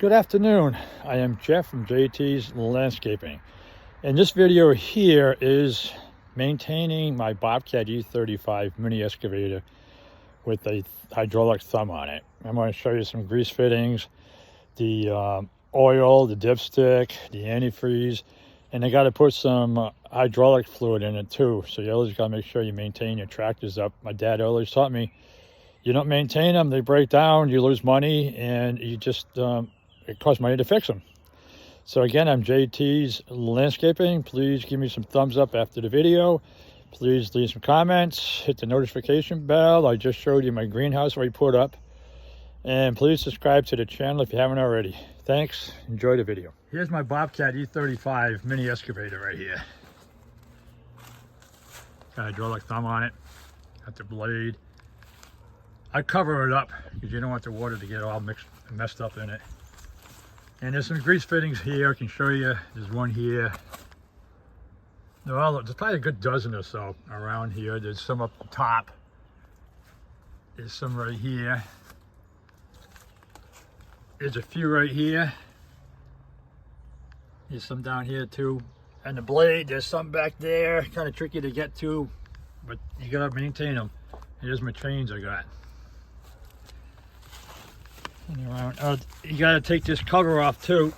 Good afternoon. I am Jeff from JT's Landscaping. And this video here is maintaining my Bobcat E35 mini excavator with a hydraulic thumb on it. I'm going to show you some grease fittings, the oil, the dipstick, the antifreeze, and I got to put some hydraulic fluid in it too. So you always got to make sure you maintain your tractors up. My dad always taught me, you don't maintain them, they break down, you lose money, and you just it costs money to fix them. So again, I'm JT's Landscaping. Please give me some thumbs up after the video. Please leave some comments, hit the notification bell. I just showed you my greenhouse we put up. And please subscribe to the channel if you haven't already. Thanks, enjoy the video. Here's my Bobcat E35 mini excavator right here. Got a hydraulic thumb on it, got the blade. I cover it up because you don't want the water to get all messed up in it. And there's some grease fittings here. I can show you. There's one here. Well, there's probably a good dozen or so around here. There's some up the top. There's some right here. There's a few right here. There's some down here too. And the blade, there's some back there. Kind of tricky to get to, but you gotta maintain them. Here's my chains I got. Around. You got to take this cover off too.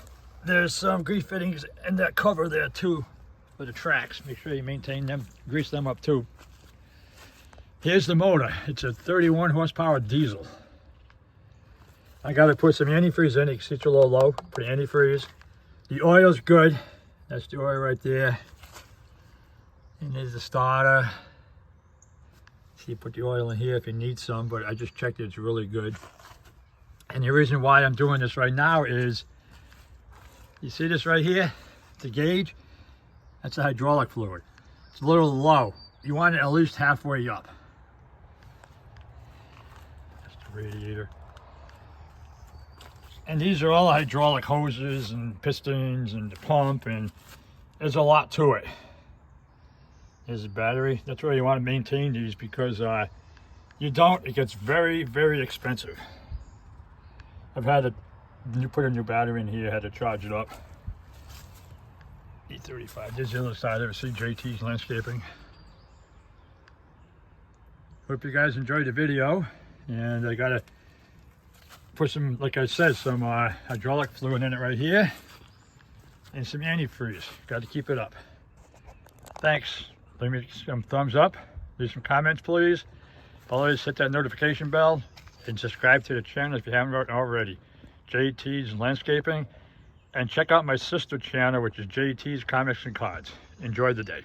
There's some grease fittings in that cover there too for the tracks. Make sure you maintain them, grease them up too. Here's the motor. It's a 31 horsepower diesel. I got to put some antifreeze in it because it's a little low. Put antifreeze. The oil's good. That's the oil right there. And there's the starter. See, you put the oil in here if you need some, but I just checked it, it's really good. And the reason why I'm doing this right now is, you see this right here, the gauge? That's a hydraulic fluid. It's a little low. You want it at least halfway up. That's the radiator. And these are all hydraulic hoses and pistons and the pump, and there's a lot to it. There's a battery. That's why you want to maintain these, because you don't, it gets very, very expensive. I've had to put a new battery in here, had to charge it up. E35, there's the other side of it, see JT's Landscaping. Hope you guys enjoyed the video, and I gotta put some, like I said, some hydraulic fluid in it right here, and some antifreeze. Got to keep it up. Thanks. Leave me some thumbs up, leave some comments please. Always hit that notification bell. And subscribe to the channel if you haven't already. JT's Landscaping. And check out my sister channel, which is JT's Comics and Cards. Enjoy the day.